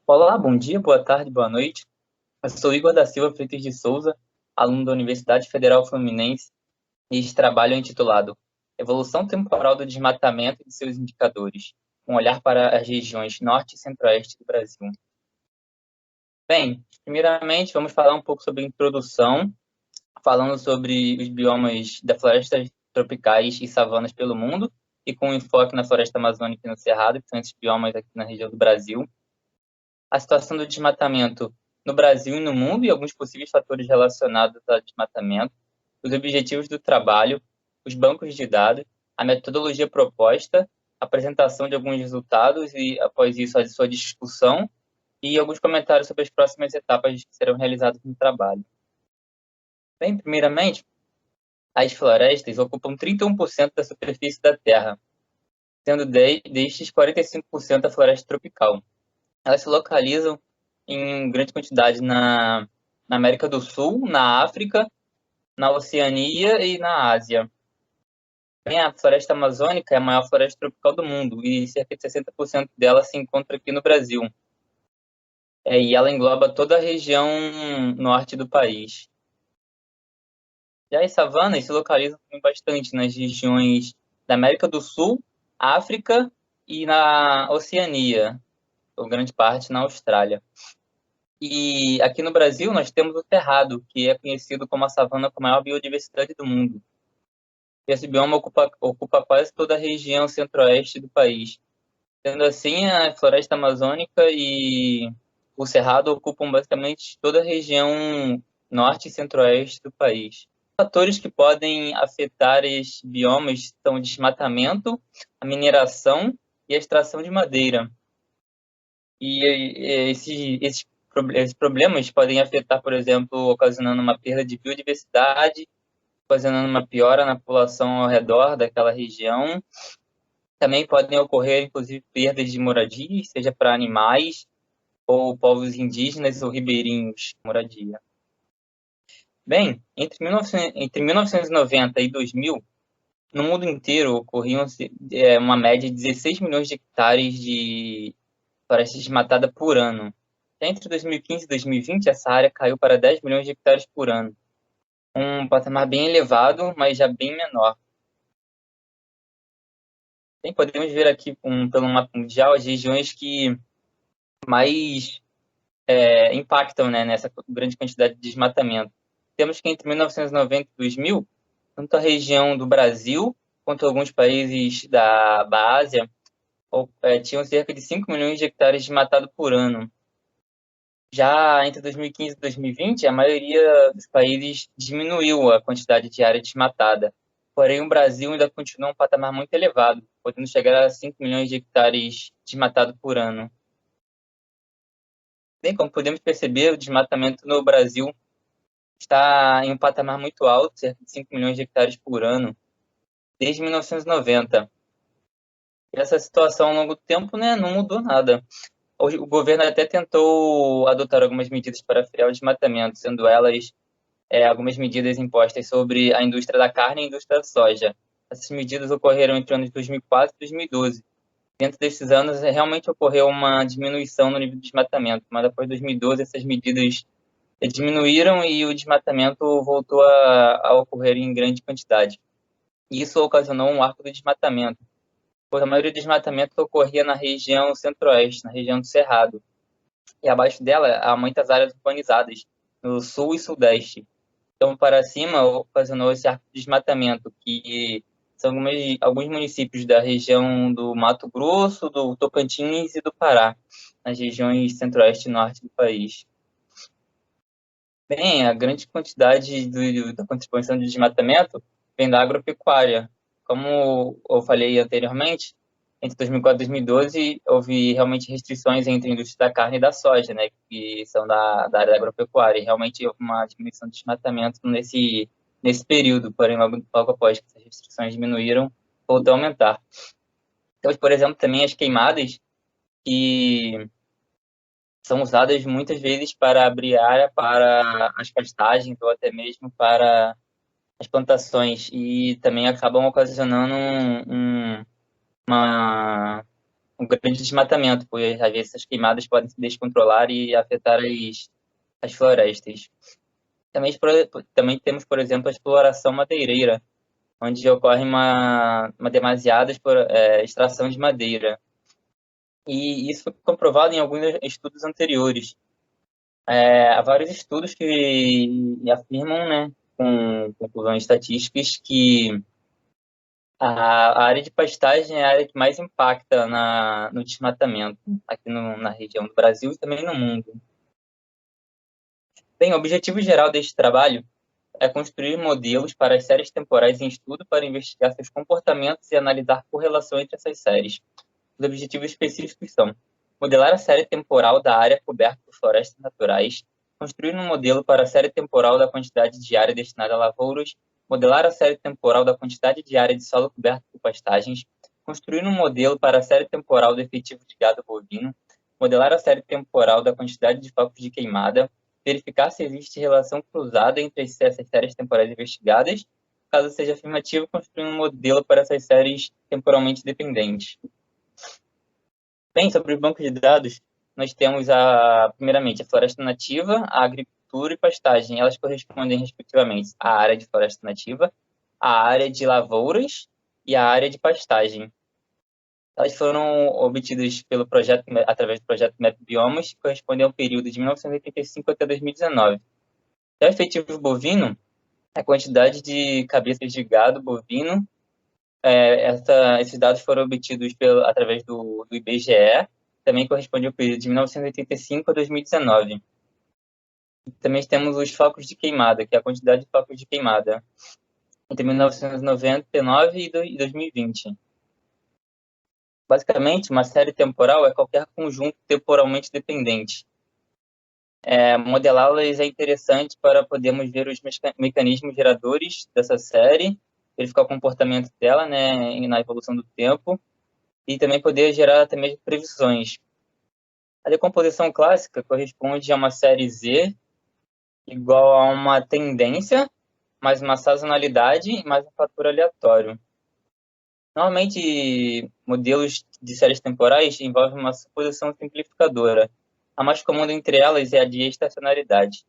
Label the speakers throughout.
Speaker 1: Olá, bom dia, boa tarde, boa noite. Eu sou Igor da Silva Freitas de Souza, aluno da Universidade Federal Fluminense, e este trabalho é intitulado Evolução Temporal do Desmatamento e de seus Indicadores, um olhar para as regiões Norte e Centro-Oeste do Brasil. Bem, primeiramente vamos falar um pouco sobre a introdução, falando sobre os biomas das florestas tropicais e savanas pelo mundo, e com enfoque na floresta amazônica e no cerrado, que são esses biomas aqui na região do Brasil. A situação do desmatamento no Brasil e no mundo e alguns possíveis fatores relacionados ao desmatamento, os objetivos do trabalho, os bancos de dados, a metodologia proposta, a apresentação de alguns resultados e, após isso, a sua discussão e alguns comentários sobre as próximas etapas que serão realizadas no trabalho. Bem, primeiramente, as florestas ocupam 31% da superfície da Terra, sendo destes 45% a floresta tropical. Elas se localizam em grande quantidade na América do Sul, na África, na Oceania e na Ásia. Bem, a floresta amazônica é a maior floresta tropical do mundo e cerca de 60% dela se encontra aqui no Brasil. E ela engloba toda a região norte do país. Já as savanas se localizam bastante nas regiões da América do Sul, África e na Oceania, ou grande parte na Austrália. E aqui no Brasil nós temos o Cerrado, que é conhecido como a savana com a maior biodiversidade do mundo. Esse bioma ocupa quase toda a região centro-oeste do país. Sendo assim, a floresta amazônica e o Cerrado ocupam basicamente toda a região norte e centro-oeste do país. Fatores que podem afetar esses biomas são o desmatamento, a mineração e a extração de madeira. E esses problemas podem afetar, por exemplo, ocasionando uma perda de biodiversidade, ocasionando uma piora na população ao redor daquela região. Também podem ocorrer, inclusive, perdas de moradia, seja para animais ou povos indígenas ou ribeirinhos de moradia. Bem, entre 1990 e 2000, no mundo inteiro ocorriam uma média de 16 milhões de hectares de floresta desmatada por ano. Entre 2015 e 2020, essa área caiu para 10 milhões de hectares por ano. Um patamar bem elevado, mas já bem menor. Bem, podemos ver aqui, pelo mapa mundial, as regiões que mais impactam, né, nessa grande quantidade de desmatamento. Temos que entre 1990 e 2000, tanto a região do Brasil quanto alguns países da Ásia tinham cerca de 5 milhões de hectares desmatados por ano. Já entre 2015 e 2020, a maioria dos países diminuiu a quantidade de área desmatada. Porém, o Brasil ainda continua um patamar muito elevado, podendo chegar a 5 milhões de hectares desmatados por ano. Bem, como podemos perceber, o desmatamento no Brasil está em um patamar muito alto, cerca de 5 milhões de hectares por ano, desde 1990. E essa situação ao longo do tempo, né, não mudou nada. O governo até tentou adotar algumas medidas para frear o desmatamento, sendo elas algumas medidas impostas sobre a indústria da carne e a indústria da soja. Essas medidas ocorreram entre os anos 2004 e 2012. Dentro desses anos, realmente ocorreu uma diminuição no nível de desmatamento, mas após 2012 essas medidas diminuíram e o desmatamento voltou a ocorrer em grande quantidade. Isso ocasionou um arco do desmatamento, pois a maioria do desmatamento ocorria na região centro-oeste, na região do Cerrado. E abaixo dela há muitas áreas urbanizadas, no sul e sudeste. Então, para cima, ocasionou esse arco de desmatamento, que são alguns municípios da região do Mato Grosso, do Tocantins e do Pará, nas regiões centro-oeste e norte do país. Bem, a grande quantidade da contribuição de desmatamento vem da agropecuária. Como eu falei anteriormente, entre 2004 e 2012, houve realmente restrições entre a indústria da carne e da soja, né, que são da área da agropecuária. E realmente houve uma diminuição de desmatamento nesse período, porém, logo após que essas restrições diminuíram, voltou a aumentar. Temos, por exemplo, também as queimadas, que são usadas muitas vezes para abrir área para as pastagens ou até mesmo para as plantações e também acabam ocasionando uma um grande desmatamento, pois às vezes essas queimadas podem se descontrolar e afetar as florestas. Também temos, por exemplo, a exploração madeireira, onde ocorre uma demasiada extração de madeira. E isso foi comprovado em alguns estudos anteriores. Há vários estudos que afirmam, né, com conclusões estatísticas, que a área de pastagem é a área que mais impacta no desmatamento aqui na região do Brasil e também no mundo. Bem, o objetivo geral deste trabalho é construir modelos para as séries temporais em estudo para investigar seus comportamentos e analisar a correlação entre essas séries. Os objetivos específicos são modelar a série temporal da área coberta por florestas naturais, construir um modelo para a série temporal da quantidade de área destinada a lavouras, modelar a série temporal da quantidade de área de solo coberto por pastagens, construir um modelo para a série temporal do efetivo de gado bovino, modelar a série temporal da quantidade de focos de queimada, verificar se existe relação cruzada entre essas séries temporais investigadas. Caso seja afirmativo, construir um modelo para essas séries temporalmente dependentes. Bem, sobre o banco de dados, nós temos, primeiramente, a floresta nativa, a agricultura e pastagem. Elas correspondem, respectivamente, à área de floresta nativa, à área de lavouras e à área de pastagem. Elas foram obtidas através do projeto Map Biomas, que corresponde ao período de 1985 até 2019. Já o efetivo bovino, a quantidade de cabeças de gado bovino, esses dados foram obtidos através do IBGE, também corresponde ao período de 1985 a 2019. Também temos os focos de queimada, que é a quantidade de focos de queimada, entre 1999 e 2020. Basicamente, uma série temporal é qualquer conjunto temporalmente dependente. Modelá-las é interessante para podermos ver os mecanismos geradores dessa série, verificar o comportamento dela, né, na evolução do tempo, e também poder gerar até mesmo previsões. A decomposição clássica corresponde a uma série Z igual a uma tendência, mais uma sazonalidade e mais um fator aleatório. Normalmente, modelos de séries temporais envolvem uma suposição simplificadora. A mais comum entre elas é a de estacionalidade.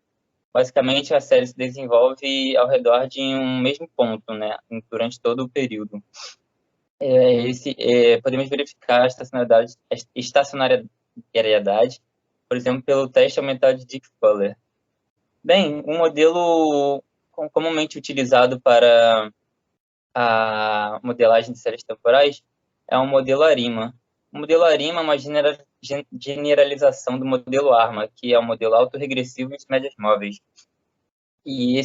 Speaker 1: Basicamente, a série se desenvolve ao redor de um mesmo ponto, né, durante todo o período. Podemos verificar a estacionariedade, por exemplo, pelo teste aumentado de Dick-Fuller. Bem, um modelo comumente utilizado para a modelagem de séries temporais é um modelo ARIMA. O modelo ARIMA é uma generalização do modelo ARMA, que é um modelo autorregressivo de médias móveis. E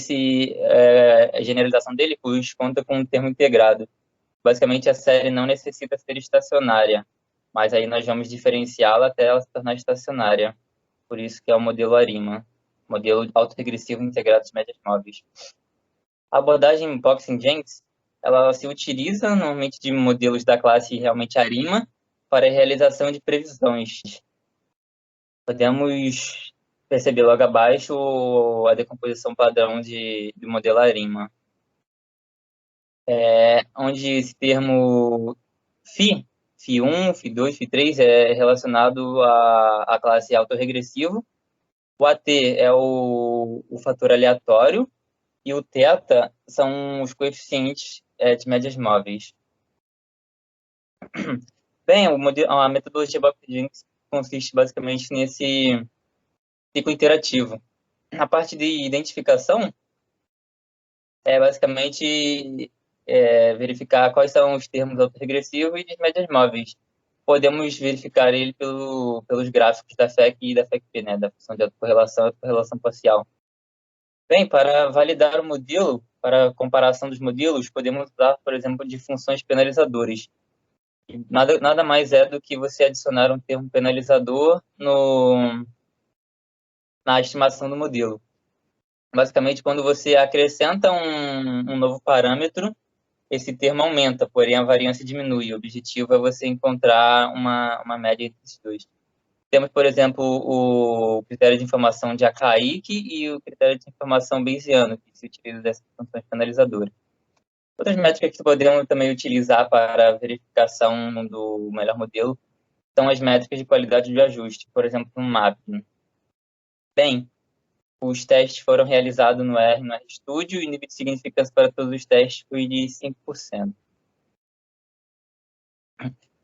Speaker 1: a generalização dele conta com um termo integrado. Basicamente, a série não necessita ser estacionária, mas aí nós vamos diferenciá-la até ela se tornar estacionária. Por isso que é o modelo ARIMA, modelo autorregressivo integrado de médias móveis. A abordagem Box-Jenkins, ela se utiliza normalmente de modelos da classe realmente ARIMA para a realização de previsões. Podemos perceber logo abaixo a decomposição padrão do modelo ARIMA. Onde esse termo Φ1, Φ2, Φ3 é relacionado à classe autorregressivo. O AT é o fator aleatório e o θ são os coeficientes de médias móveis. Bem, a metodologia Box-Jenkins consiste basicamente nesse ciclo interativo. A parte de identificação é basicamente verificar quais são os termos autorregressivos e de médias móveis. Podemos verificar ele pelos gráficos da FEC e da FEC-P, né, da função de autocorrelação e autocorrelação parcial. Bem, para validar o modelo, para a comparação dos modelos, podemos usar, por exemplo, de funções penalizadoras. Nada mais é do que você adicionar um termo penalizador na estimação do modelo. Basicamente, quando você acrescenta um novo parâmetro, esse termo aumenta, porém a variância diminui. O objetivo é você encontrar uma média entre esses dois. Temos, por exemplo, o critério de informação de Akaic e o critério de informação Bayesiano, que se utiliza dessas funções penalizadoras. Outras métricas que podemos também utilizar para a verificação do melhor modelo são as métricas de qualidade de ajuste, por exemplo, no mapping. Bem, os testes foram realizados no RStudio e o nível de significância para todos os testes foi de 5%.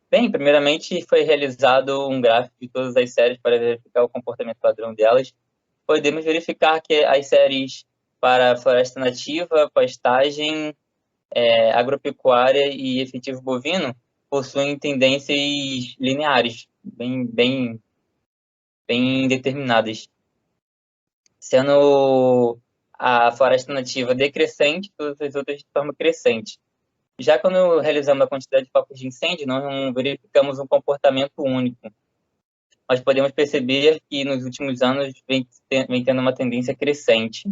Speaker 1: Bem, primeiramente foi realizado um gráfico de todas as séries para verificar o comportamento padrão delas. Podemos verificar que as séries para floresta nativa, pastagem, agropecuária e efetivo bovino possuem tendências lineares, bem determinadas, sendo a floresta nativa decrescente, todas as outras de forma crescente. Já quando realizamos a quantidade de focos de incêndio, não verificamos um comportamento único, mas podemos perceber que nos últimos anos vem tendo uma tendência crescente.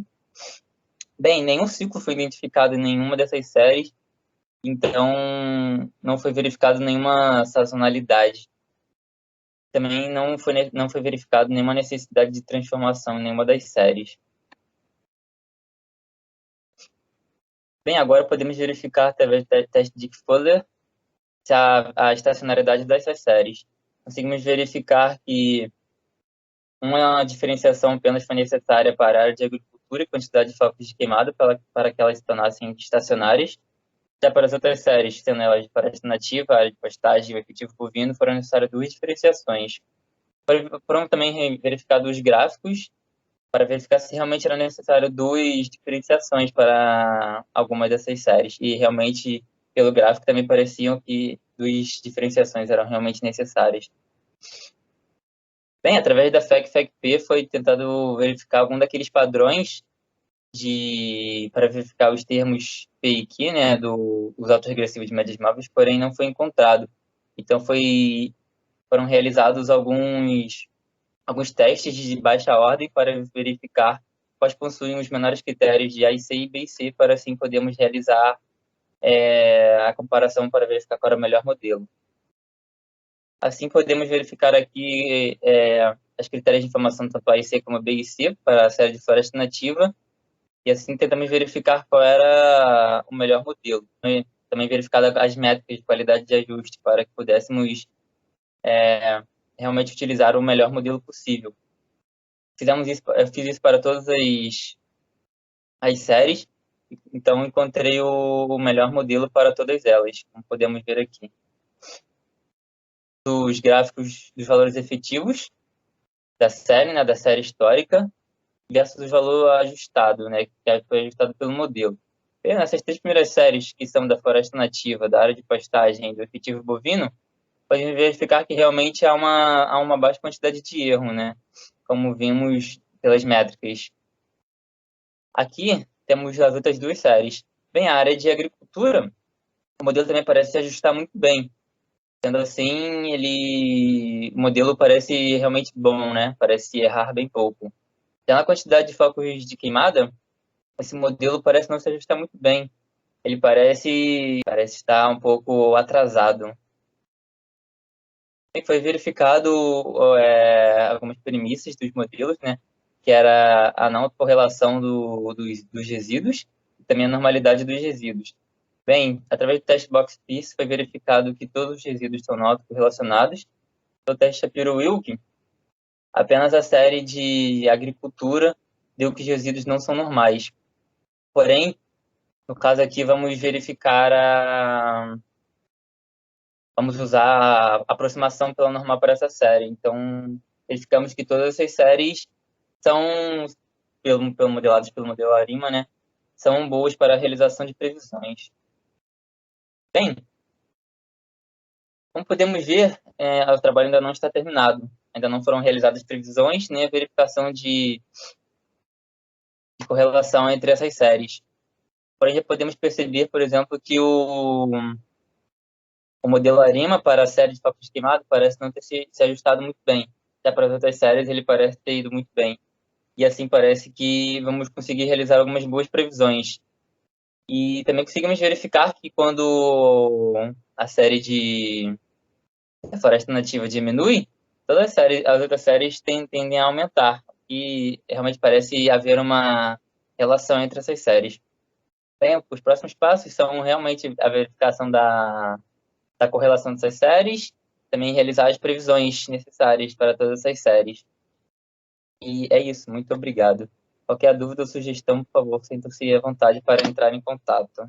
Speaker 1: Bem, nenhum ciclo foi identificado em nenhuma dessas séries, então não foi verificado nenhuma sazonalidade. Também não foi verificado nenhuma necessidade de transformação em nenhuma das séries. Bem, agora podemos verificar através do teste de Fuller a estacionariedade dessas séries. Conseguimos verificar que uma diferenciação apenas foi necessária para a área de agricultura e quantidade de focos de queimada para que elas se tornassem estacionárias. Já para as outras séries, sendo elas de floresta nativa, área de pastagem e o efetivo bovino, foram necessárias 2 diferenciações. Foram também verificados os gráficos para verificar se realmente era necessário 2 diferenciações para algumas dessas séries. E realmente, pelo gráfico, também pareciam que 2 diferenciações eram realmente necessárias. Bem, através da FEC-FEC-P foi tentado verificar algum daqueles padrões para verificar os termos P e Q, né, dos autoregressivos de médias móveis, porém não foi encontrado. Então foram realizados alguns testes de baixa ordem para verificar quais possuem os menores critérios de A e C e B e C, para assim podermos realizar a comparação para verificar qual era o melhor modelo. Assim, podemos verificar aqui as critérios de informação tanto A e C como B e C para a série de floresta nativa, e assim tentamos verificar qual era o melhor modelo. Também verificar as métricas de qualidade de ajuste para que pudéssemos realmente utilizar o melhor modelo possível. Eu fiz isso para todas as séries, então encontrei o melhor modelo para todas elas, como podemos ver aqui. Os gráficos dos valores efetivos da série, né, da série histórica, versus o valor ajustado, né, que foi ajustado pelo modelo. E nessas 3 primeiras séries, que são da floresta nativa, da área de pastagem e do efetivo bovino, podemos verificar que realmente há uma baixa quantidade de erro, né, como vimos pelas métricas. Aqui temos as outras 2 séries. Bem, a área de agricultura, o modelo também parece se ajustar muito bem. Sendo assim, o modelo parece realmente bom, né? Parece errar bem pouco. Já na quantidade de focos de queimada, esse modelo parece não se ajustar muito bem. Ele parece estar um pouco atrasado. Foi verificado algumas premissas dos modelos, né? Que era a não correlação dos resíduos e também a normalidade dos resíduos. Bem, através do teste Box-Pierce foi verificado que todos os resíduos são não correlacionados. No teste Shapiro-Wilk, apenas a série de agricultura deu que os resíduos não são normais. Porém, no caso aqui, vamos usar a aproximação pela normal para essa série. Então, verificamos que todas essas séries são, modeladas pelo modelo ARIMA, né, são boas para a realização de previsões. Bem, como podemos ver, o trabalho ainda não está terminado. Ainda não foram realizadas previsões, nem a verificação de correlação entre essas séries. Porém, já podemos perceber, por exemplo, que o modelo ARIMA para a série de focos queimados parece não ter se ajustado muito bem. Já para as outras séries, ele parece ter ido muito bem. E assim parece que vamos conseguir realizar algumas boas previsões. E também conseguimos verificar que quando a série de floresta nativa diminui, todas as outras séries tendem a aumentar. E realmente parece haver uma relação entre essas séries. Bem, os próximos passos são realmente a verificação da correlação dessas séries, também realizar as previsões necessárias para todas essas séries. E é isso, muito obrigado. Qualquer dúvida ou sugestão, por favor, sintam-se à vontade para entrar em contato.